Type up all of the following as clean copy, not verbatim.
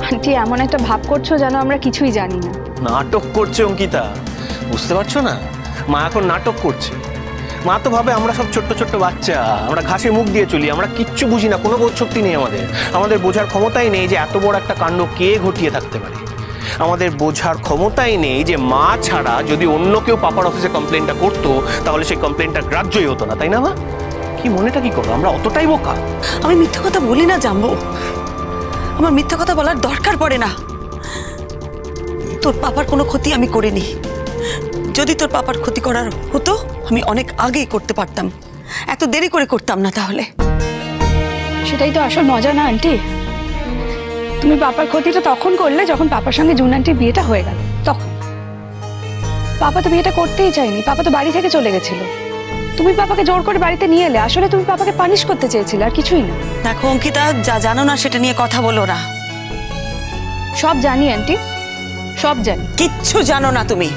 Aunty এমন একটা ভাব করছো যেন আমরা কিছুই জানি না। নাটক করছে অঙ্কিতা, বুঝতে পারছো না? মা এখন নাটক করছে। মা তো ভাবে আমরা সব ছোট্ট ছোট্ট বাচ্চা, আমরা ঘাসে মুখ দিয়ে চলি, আমরা কিচ্ছু বুঝি না, কোনো বোধ শক্তি নেই আমাদের বোঝার ক্ষমতাই নেই যে এত বড় একটা কাণ্ড কে ঘটিয়ে থাকতে পারে। আমাদের বোঝার ক্ষমতাই নেই যে মা ছাড়া যদি অন্য কেউ পাপার অফিসে কমপ্লেনটা করতো তাহলে সেই কমপ্লেনটা গ্রাহ্যই হতো না, তাই না মা? কি মনেটা কি করো? আমরা অতটাই বোকা? আমি মিথ্যা কথা বলি না জাম্বো, আমার মিথ্যা কথা বলার দরকার পড়ে না। তোর পাপার কোনো ক্ষতি আমি করিনি। যদি তোর পাপার ক্ষতি করার হতো আমি অনেক আগেই করতে পারতাম, এত দেরি করে করতাম না। তাহলে সেটাই তো আসল মজা না আন্টি? তুমি পাপার ক্ষতিটা তখন করলে যখন পাপার সঙ্গে জুন আন্টির বিয়েটা হয়ে গেল, তখন। পাপা তো বিয়েটা করতেই চাইনি, পাপা তো বাড়ি থেকে চলে গেছিল। তুমি পাপাকে জোর করে বাড়িতে নিয়ে এলে, আসলে তুমি পাপাকে পানিশ করতে চেয়েছিলে, আর কিছুই না। দেখো অঙ্কিতা, যা জানো না সেটা নিয়ে কথা বলো না। সব জানি আন্টি, সব জানি। কিচ্ছু জানো না, তুমি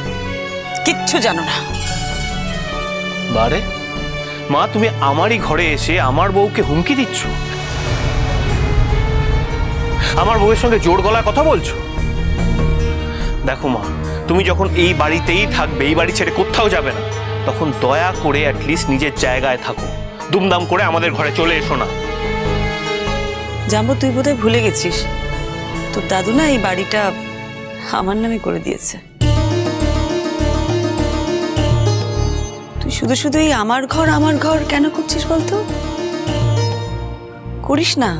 কিচ্ছু জানো না। বারে মা, তুমি আমারই ঘরে এসে আমার বউকে হুমকি দিচ্ছ, আমার বউয়ের সঙ্গে জোর গলায় কথা বলছো। দেখো মা, তুমি যখন এই বাড়িতেই থাকবে, এই বাড়ি ছেড়ে কোথাও যাবে না, তখন দয়া করে অ্যাটলিস্ট নিজের জায়গায় থাকো, দুমদাম করে আমাদের ঘরে চলে এসো না। জাম্বো, তুই বোধহয় ভুলে গেছিস তোর দাদু না এই বাড়িটা আমার নামে করে দিয়েছে। তুই শুধু শুধু এই আমার ঘর কেন করছিস বলতো? করিস না,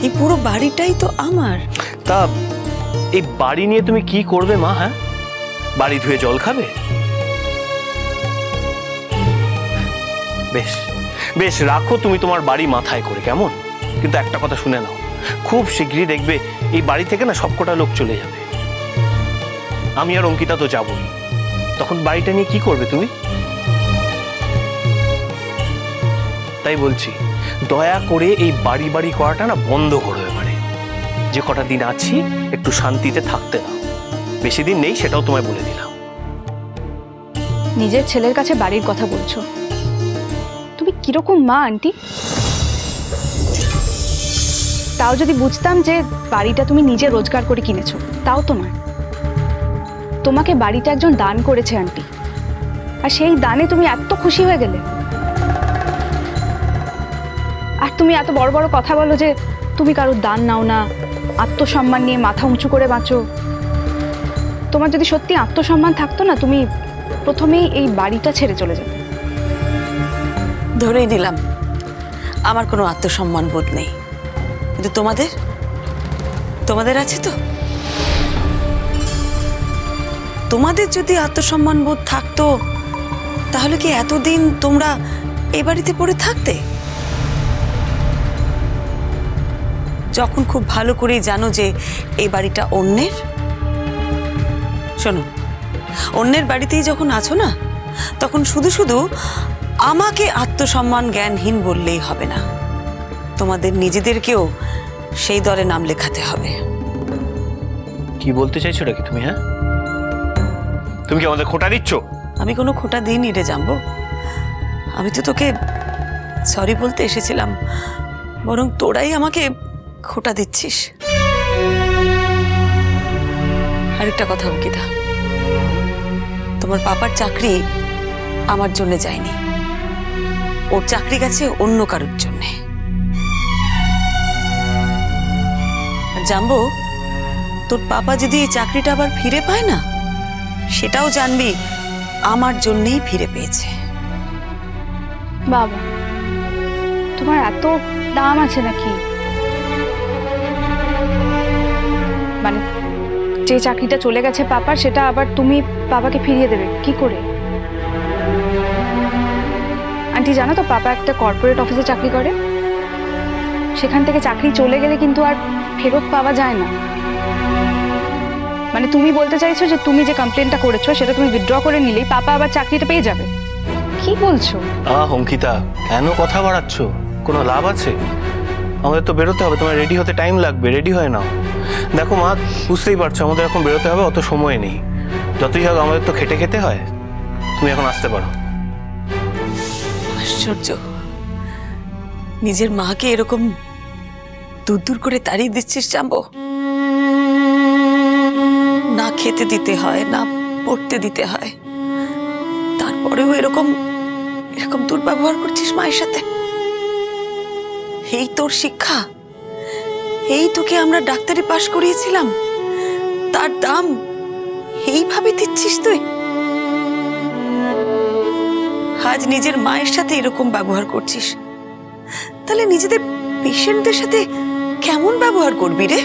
এই পুরো বাড়িটাই তো আমার। তা এই বাড়ি নিয়ে তুমি কি করবে মা? হ্যাঁ, বাড়ি ধুয়ে জল খাবে? বেশ বেশ, রাখো তুমি তোমার বাড়ি মাথায় করে, কেমন? কিন্তু একটা কথা শুনে নাও, খুব শীঘ্রই দেখবে এই বাড়ি থেকে না সবকটা লোক চলে যাবে। আমি আর অঙ্কিতা তো যাবই, তখন বাড়িটা নিয়ে কি করবে তুমি? তাই বলছি, দয়া করে এই বাড়ি বাড়ি করাটা না বন্ধ করো এবারে। যে কটা দিন আছি একটু শান্তিতে থাকতে দাও, বেশি দিন নেই, সেটাও তোমায় বলে দিলাম। নিজের ছেলের কাছে বাড়ির কথা বলছো, তুমি কিরকম মা আন্টি? তাও যদি বুঝতাম যে বাড়িটা তুমি নিজে রোজগার করে কিনেছো, তাও তো নয়। তোমাকে বাড়িটা একজন দান করেছে আন্টি, আর সেই দানে তুমি এত খুশি হয়ে গেলে। আর তুমি এত বড় বড় কথা বলো যে তুমি কারোর দান নাও না, আত্মসম্মান নিয়ে মাথা উঁচু করে বাঁচো। তোমার যদি সত্যি আত্মসম্মান থাকতো না, তুমি প্রথমেই এই বাড়িটা ছেড়ে চলে যেতে। ধরেই নিলাম আমার কোনো আত্মসম্মান বোধ নেই, কিন্তু তোমাদের আছে তো? তোমাদের যদি আত্মসম্মান বোধ থাকতো তাহলে কি এতদিন তোমরা এই বাড়িতে পড়ে থাকতে? যখন খুব ভালো করেই জানো যে এই বাড়িটা অন্যের। শোনো, অন্যের বাড়িতেই যখন আছো না, তখন শুধু শুধু আমাকে আত্মসম্মান জ্ঞানহীন বললেই হবে না, তোমাদের নিজেদেরকেও সেই দলে নাম লেখাতে হবে। কি বলতে চাইছো নাকি তুমি? হ্যাঁ, তুমি কি আমাদের খোঁটা দিচ্ছ? আমি কোনো খোঁটা দিইনি রে জাম্বো, আমি তো তোকে সরি বলতে এসেছিলাম, বরং তোরাই আমাকে খোঁটা দিচ্ছিস। আরেকটা কথা অঙ্কিতা, তোমার পাপার চাকরি আমার জন্য যায়নি, ওর চাকরি গেছে অন্য কারোর জন্যে। জাম্বো, তোর পাপা যদি এই চাকরিটা আবার ফিরে পায় না, সেটাও জানবি আমার জন্যই ফিরে পেয়েছে। বাবা, তোমার এত দাম আছে নাকি? মানে যে চাকরিটা চলে গেছে পাপার, সেটা আবার তুমি বাবাকে ফিরিয়ে দেবে কি করে? আন্টি জানো তো, পাপা একটা কর্পোরেট অফিসে চাকরি করে। সেখান থেকে চাকরি চলে গেলে কিন্তু আর ফেরত পাওয়া যায় না। মানে তুমি বলতে চাইছো যে তুমি যে কমপ্লেনটা করেছো সেটা তুমি উইথড্র করে নিলেই পাপা আবার চাকরিটা পেয়ে যাবে? কি বলছো? অঙ্কিতা, কেন কথা বাড়াচ্ছ? কোনো লাভ আছে? আমাদের তো বেরোতে হবে, তোমার রেডি হতে টাইম লাগবে, রেডি হয়ে নাও। দেখো মা, বুঝতেই পারছো আমাদের এখন বেরোতে হবে, অত সময় নেই। যতই হোক আমাদের তো খেটে খেতে হয়, তুমি এখন আসতে পারো। আশ্চর্য, নিজের মাকে এরকম দূর দূর করে তাড়িয়ে দিচ্ছিস জাম্বো? খেতে দিতে হয়, না পড়তে দিতে হয়, তারপরেও এরকম এরকম দুর্ব্যবহার করছিস মায়ের সাথে। এই তোর শিক্ষা? এই তোকে আমরা ডাক্তারি পাশ করিয়েছিলাম, তার দাম এইভাবে দিচ্ছিস তুই? আজ নিজের মায়ের সাথে এরকম ব্যবহার করছিস, তাহলে নিজেদের পেশেন্টদের সাথে কেমন ব্যবহার করবি রে?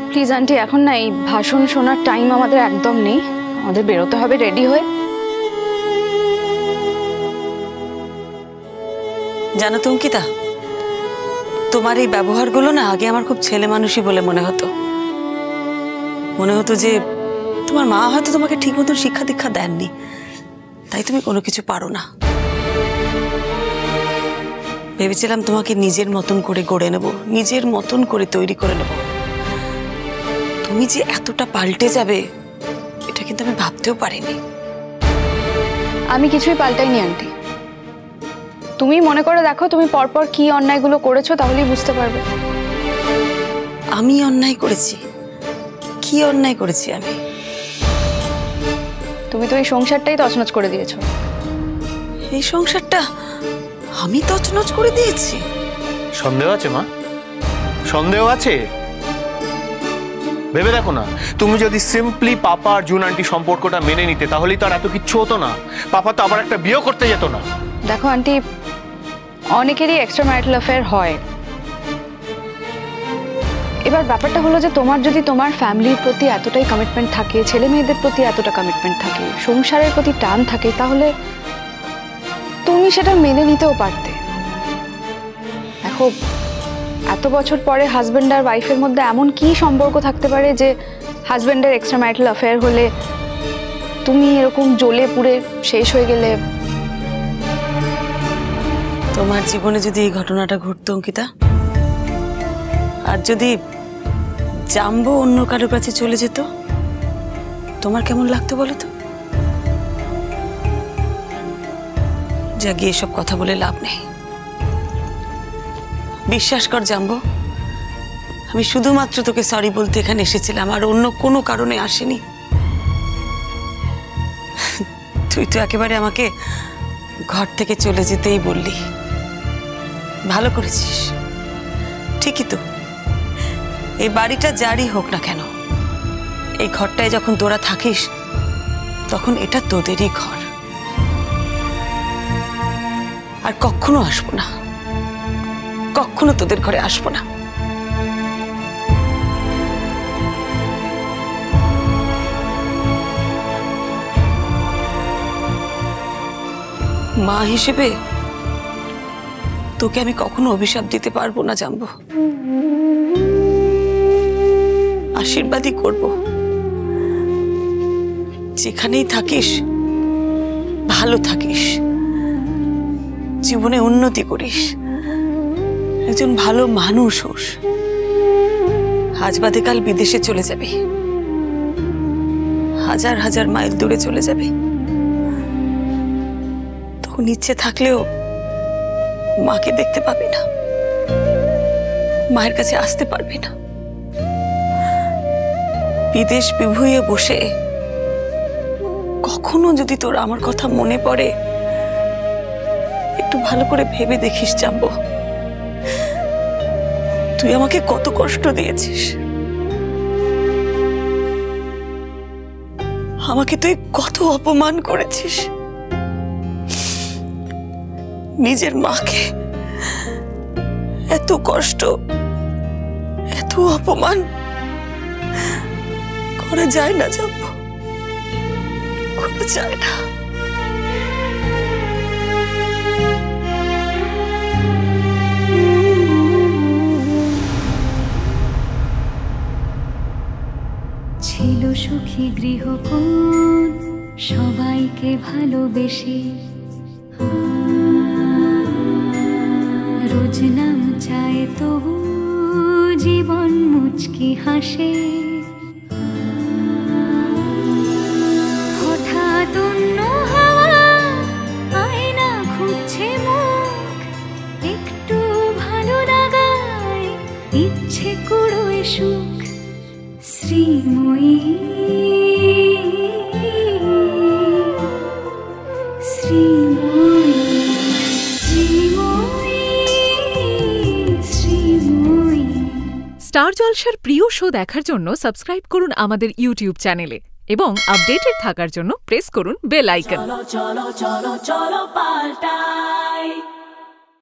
প্লিজ আন্টি, এখন না এই ভাষণ শোনার টাইম আমাদের একদম নেই। আমাদের বেরোতে হবে রেডি হয়ে। জানো তো অঙ্কিতা, তোমার এই ব্যবহারগুলো না আগে আমার খুব ছেলে মানুষই বলে মনে হতো। মনে হতো যে তোমার মা হয়তো তোমাকে ঠিক মতন শিক্ষা দীক্ষা দেননি, তাই তুমি কোনো কিছু পারো না। ভেবেছিলাম তোমাকে নিজের মতন করে গড়ে নেব, নিজের মতন করে তৈরি করে নেব। তুমি যে এতটা পাল্টে যাবে এটা কিন্তু আমি ভাবতেও পারিনি। আমি কিছুই পাল্টাইনি আন্টি। তুমি মনে করে দেখো তুমি পরপর কি অন্যায়গুলো করেছো, তাহলেই বুঝতে পারবে। আমি অন্যায় করেছি? কি অন্যায় করেছি আমি? তুমি তো এই সংসারটাই তছনছ করে দিয়েছো। এই সংসারটা আমি তছনছ করে দিয়েছি? সন্দেহ আছে মা? সন্দেহ আছে? ভেবে দেখো না, তুমি যদি সিম্পলি পাপা আর জুন আন্টি সম্পর্কটা মেনে নিতে তাহলেই তো আর এত কিচ্ছু হতো না। পাপা তো আবার একটা বিয়ে করতে যেত না। দেখো আন্টি, অনেকেরই এক্সট্রা ম্যারিটাল অ্যাফেয়ার হয়। এবার ব্যাপারটা হলো যে তোমার যদি তোমার ফ্যামিলির প্রতি এতটাই কমিটমেন্ট থাকে, ছেলে মেয়েদের প্রতি এতটা কমিটমেন্ট থাকে, সংসারের প্রতি টান থাকে, তাহলে তুমি সেটা মেনে নিতেও পারতে। দেখো, এত বছর পরে হাজব্যান্ড আর ওয়াইফের মধ্যে এমন কি সম্পর্ক থাকতে পারে যে হাজব্যান্ডের এক্সট্রা ম্যারিটাল অ্যাফেয়ার হলে তুমি এরকম জ্বলে পুড়ে শেষ হয়ে গেলে? তোমার জীবনে যদি এই ঘটনাটা ঘটতো অঙ্কিতা, আর যদি জাম্বো অন্য কারোর কাছে চলে যেত, তোমার কেমন লাগতো বলো তো? যা গিয়ে এসব কথা বলে লাভ নেই। বিশ্বাস কর জাম্বো, আমি শুধুমাত্র তোকে সরি বলতে এখানে এসেছিলাম, আর অন্য কোনো কারণে আসেনি। তুই তো একেবারে আমাকে ঘর থেকে চলে যেতেই বললি। ভালো করেছিস, ঠিকই তো। এই বাড়িটা যারই হোক না কেন, এই ঘরটায় যখন তোরা থাকিস তখন এটা তোদেরই ঘর। আর কখনো আসবো না, কখনো তোদের ঘরে আসবো না। মা হিসেবে তোকে আমি কখনো অভিশাপ দিতে পারবো না জানবো, আশীর্বাদই করব। যেখানেই থাকিস ভালো থাকিস, জীবনে উন্নতি করিস, একজন ভালো মানুষ হোস। আজ বাদে কাল বিদেশে চলে যাবে, হাজার হাজার মাইল দূরে চলে যাবে, তখন ইচ্ছে থাকলেও মাকে দেখতে পাবি না, মায়ের কাছে আসতে পারবি না। বিদেশ বিভুঁইয়ে বসে কখনো যদি তোর আমার কথা মনে পড়ে, একটু ভালো করে ভেবে দেখিস জানবো, তুই আমাকে কত কষ্ট দিয়েছিস, আমাকে তুই কত অপমান করেছিস। নিজের মাকে এত কষ্ট, এত অপমান করা যায় না জানবো, করা যায় না। ছিল সুখী গৃহকোণ, সবাইকে ভালোবেসে, রোজ নাম চায় তবু জীবন মুচকি হাসে। হঠাৎ অন্য হাওয়া আয়না খুঁজছে মুখ, একটু ভালো লাগায় ইচ্ছে কুড়োয় সুখ। শ্রীময়ী স্টার জলসার প্রিয় শো দেখার জন্য সাবস্ক্রাইব করুন আমাদের ইউটিউব চ্যানেলে এবং আপডেটেড থাকার জন্য প্রেস করুন বেল আইকন। চলো চলো চলো চলো পাল্টাই।